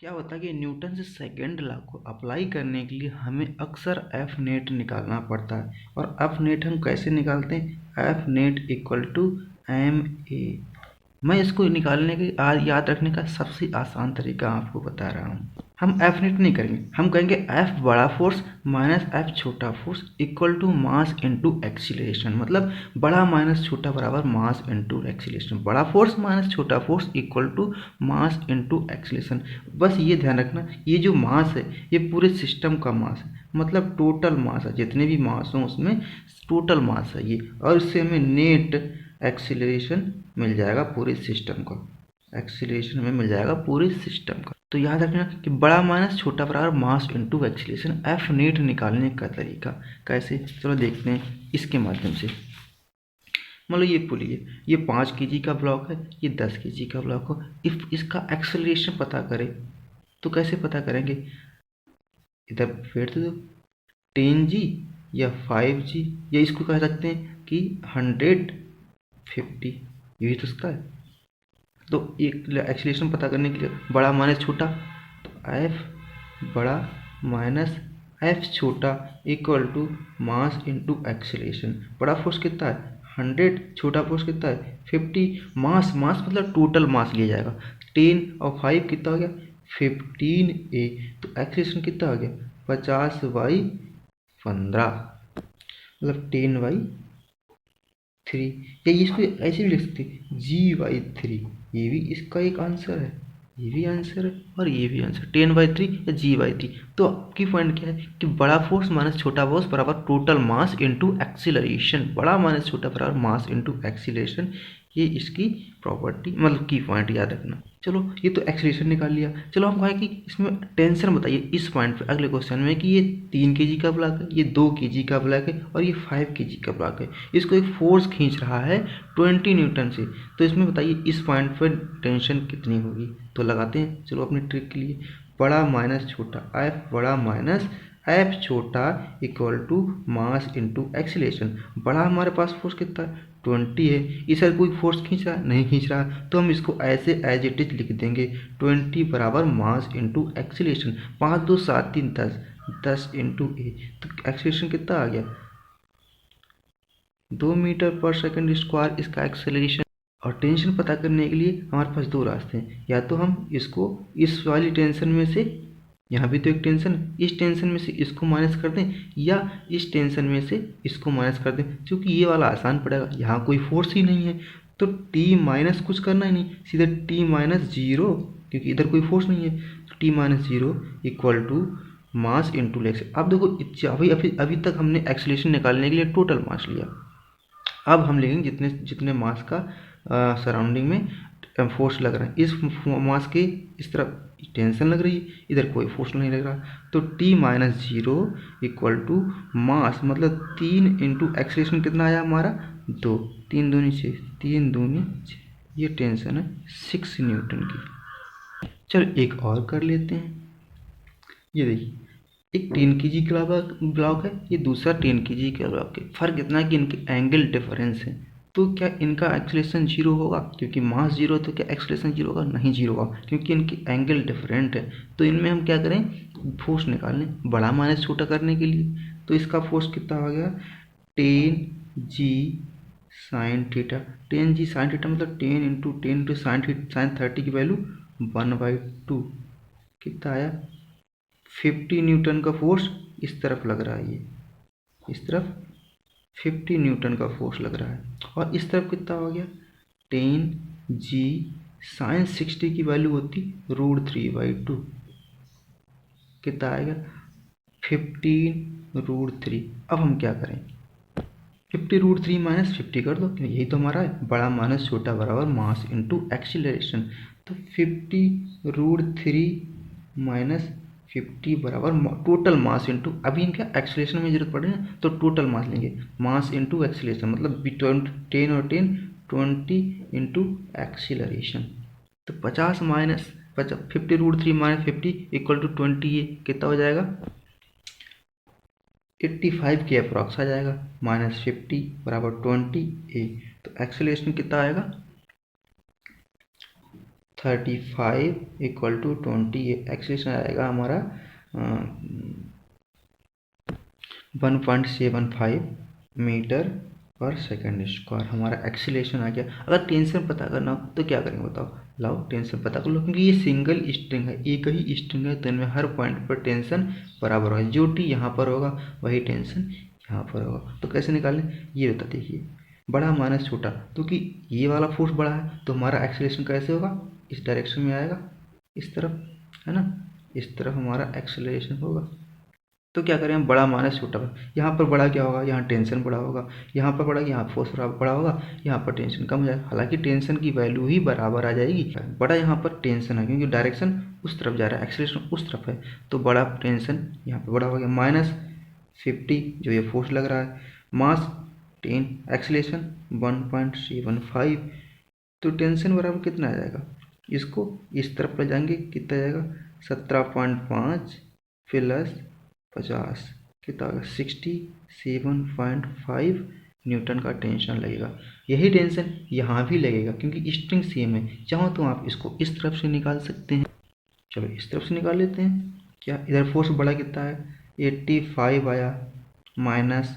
क्या होता है कि न्यूटन से सेकंड लॉ को अप्लाई करने के लिए हमें अक्सर एफ नेट निकालना पड़ता है। और एफ नेट हम कैसे निकालते हैं? F net equal to M A. मैं इसको निकालने के याद रखने का सबसे आसान तरीका आपको बता रहा हूँ। हम एफ नेट नहीं करेंगे, हम कहेंगे एफ बड़ा फोर्स माइनस एफ छोटा force equal to mass into acceleration. मतलब बड़ा माइनस छोटा बराबर मास इनटू एक्सीलरेशन। बड़ा फोर्स माइनस छोटा force equal to mass into acceleration. बस ये ध्यान रखना, ये जो मास है ये पूरे सिस्टम का मास है, मतलब टोटल मास है। जितने भी मास हों उसमें टोटल मास है ये। और इससे हमें नेट एक्सीलरेशन मिल जाएगा पूरे सिस्टम का। एक्सीलरेशन में मिल जाएगा पूरे सिस्टम का। तो याद रखना कि बड़ा माइनस छोटा बराबर mass into acceleration. F net निकालने का तरीका कैसे, चलो देखते हैं इसके माध्यम से। मान लो ये बोलिए ये 5 केजी का ब्लॉक है, ये 10 केजी का ब्लॉक हो। इफ इसका एक्सेलरेशन पता करें तो कैसे पता करेंगे? इधर फेर दो 10G या 5G, या इसको कह सकते हैं कि 150, ये भी तो उसका है। तो एक एक्सीलरेशन पता करने के लिए बड़ा माइनस छोटा, तो एफ बड़ा माइनस एफ छोटा equal to mass into acceleration. बड़ा फोर्स कितना है 100, छोटा फोर्स कितना है 50। मास मास मतलब टोटल मास लिया जाएगा। 10 और 5 कितना हो गया 15A। तो एक्सीलरेशन कितना आ गया 50/15, मतलब 10/3। या इसको ऐसे भी लिख सकते G/3, ये भी इसका एक आंसर है, ये भी आंसर है और ये भी आंसर। 10/3 या G/3। तो आपकी पॉइंट क्या है कि बड़ा फोर्स माइनस छोटा फोर्स बराबर टोटल मास इनटू एक्सीलरेशन। बड़ा माइनस छोटा बराबर मास इनटू एक्सीलरेशन, ये इसकी प्रॉपर्टी मतलब की पॉइंट याद रखना। चलो ये तो एक्सीलरेशन निकाल लिया। चलो हम कहें कि इसमें टेंशन बताइए इस पॉइंट पे अगले क्वेश्चन में कि ये 3 केजी का ब्लॉक है, ये 2 केजी का ब्लॉक है और ये 5 केजी का ब्लॉक है। इसको एक फोर्स खींच रहा है 20 न्यूटन से। तो इसमें बताइए इस पॉइंट पर टेंशन कितनी होगी? तो लगाते हैं चलो अपनी ट्रिक के लिए। बड़ा माइनस छोटा, एफ बड़ा माइनस एफ छोटा equal to mass into acceleration. बड़ा हमारे पास फोर्स कितना है 20 है। इस साइड कोई फोर्स खींच रहा है नहीं खींच रहा, तो हम इसको ऐसे एज इट इज लिख देंगे 20 बराबर मास इनटू एक्सीलरेशन। 5 2 7 3 10, 10 इंटू ए। तो एक्सीलरेशन कितना आ गया 2 मीटर पर सेकंड स्क्वायर इसका एक्सेलरेशन। और टेंशन पता करने के लिए हमारे पास दो रास्ते हैं, या तो हम इसको इस वाली टेंशन में से, यहाँ भी तो एक टेंशन, इस टेंशन में से इसको माइनस कर दें, या इस टेंशन में से इसको माइनस कर दें। क्योंकि ये वाला आसान पड़ेगा, यहाँ कोई फोर्स ही नहीं है तो टी माइनस कुछ करना ही नहीं, सीधे टी माइनस जीरो, क्योंकि इधर कोई फोर्स नहीं है। तो T minus zero equal to mass into लेक्स। अब देखो अभी तक हमने एक्सीलरेशन निकालने के लिए टोटल मास लिया। अब हम लेंगे जितने जितने मास का सराउंडिंग में फोर्स लग रहा है। इस मास के इस तरफ टेंशन लग रही है, इधर कोई फोर्स नहीं लग रहा। तो t minus zero equal to mass मतलब 3 इंटू एक्सीलरेशन कितना आया हमारा 2, 3 दूनी 6, 3 दूनी 6, ये टेंशन है 6 न्यूटन की। चलो एक और कर लेते हैं। ये देखिए एक 10 केजी का ब्लॉक है, ये दूसरा 10 केजी का ब्लॉक है। फर्क इतना है कि इनके एंगल डिफरेंस है। तो क्या इनका एक्सीलरेशन जीरो होगा? क्योंकि मास जीरो तो क्या एक्सीलरेशन जीरो होगा? नहीं जीरो होगा, क्योंकि इनकी एंगल डिफरेंट है। तो इनमें हम क्या करें फोर्स निकालें बड़ा माइनस छोटा करने के लिए। तो इसका फोर्स कितना आ गया 10G sine theta. 10G sine theta मतलब 10 इंटू 10 इंटू साइन 30 की वैल्यू 1/2 कितना आया 50 न्यूटन का फोर्स इस तरफ लग रहा है। ये इस तरफ 50 न्यूटन का फोर्स लग रहा है। और इस तरफ कितना हो गया 10G साइन 60 की वैल्यू होती √3/2, कितना आएगा 15√3। अब हम क्या करें 50√3 माइनस 50 कर दो, यही तो हमारा है बड़ा माइनस छोटा बराबर मास इनटू एक्सीलरेशन। तो 50√3 माइनस 50 बराबर टोटल मास इनटू, अभी इनका एक्सीलरेशन में जरूरत पड़े ना तो टोटल मास लेंगे, मास इनटू एक्सीलरेशन मतलब 10 और 10 20 इंटू एक्सीलरेशन। तो 50 माइनस 50√3 माइनस 50 इक्वल टू 20, ये कितना हो जाएगा 85 के अप्रॉक्स आ जाएगा। माइनस 50 बराबर 20A। तो एक्सेलरेशन कितना आएगा 35 इक्वल टू 20, एक्सेलेरेशन आएगा हमारा 1.75 मीटर पर सेकंड स्क्वायर। हमारा एक्सीलरेशन आ गया। अगर टेंशन पता करना हो तो क्या करेंगे बताओ, लाओ टेंशन पता कर लो, क्योंकि ये सिंगल स्ट्रिंग है, एक ही स्ट्रिंग है, तो इनमें हर पॉइंट पर टेंशन बराबर होगा। जो टी यहाँ पर होगा वही टेंशन यहाँ पर होगा। तो कैसे निकालें ये बता, देखिए बड़ा माइनस छोटा, क्योंकि ये वाला फोर्स बड़ा है तो हमारा एक्सीलरेशन कैसे होगा, इस डायरेक्शन में आएगा, इस तरफ, है ना, इस तरफ हमारा एक्सीलरेशन होगा। तो क्या करें हम, बड़ा माइनस छोटा, यहाँ पर बड़ा क्या होगा, यहाँ टेंशन बड़ा होगा, यहाँ पर बड़ा, यहाँ फोर्स बड़ा होगा, यहाँ पर टेंशन कम हो जाएगा। हालांकि टेंशन की वैल्यू ही बराबर आ जाएगी। बड़ा यहाँ पर टेंशन है क्योंकि डायरेक्शन उस तरफ जा रहा है, एक्सीलरेशन उस तरफ है, तो बड़ा टेंशन यहाँ पर बड़ा हो गया। -50 जो ये फोर्स लग रहा है, मास 10, एक्सीलरेशन 1.75, तो टेंशन बराबर कितना आ जाएगा, इसको इस तरफ ले जाएंगे कितना जाएगा, 17.5 प्लस 50 कितना होगा, 67.5 न्यूटन का टेंशन लगेगा। यही टेंशन यहाँ भी लगेगा क्योंकि स्ट्रिंग सेम है। चाहो तो आप इसको इस तरफ से निकाल सकते हैं। चलो इस तरफ से निकाल लेते हैं। क्या इधर फोर्स बड़ा कितना है, 85 आया, माइनस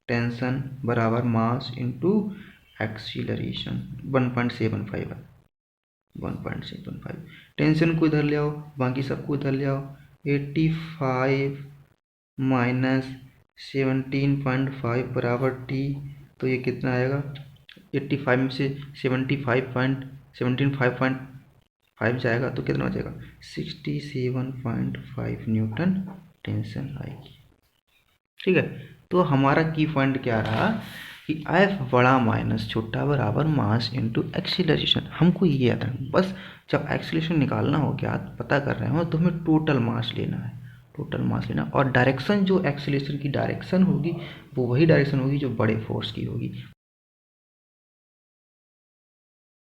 टेंशन बराबर मास इंटू एक्सीलरेशन 1.75 है, 1.75। टेंशन को इधर ले आओ, बाकी सबको इधर ले आओ, 85 माइनस 17.5 बराबर टी, तो ये कितना आएगा, 85 में से 17.5 जाएगा तो कितना हो जाएगा, 67.5 न्यूटन टेंशन आएगी। ठीक है, तो हमारा की पॉइंट क्या रहा कि एफ बड़ा माइनस छोटा बराबर मास इंटू एक्सीलरेशन। हमको ये याद रखना, बस जब एक्सीलरेशन निकालना हो, क्या पता कर रहे हो, तो हमें टोटल मास लेना है, टोटल मास लेना, और डायरेक्शन जो एक्सीलरेशन की डायरेक्शन होगी वो वही डायरेक्शन होगी जो बड़े फोर्स की होगी।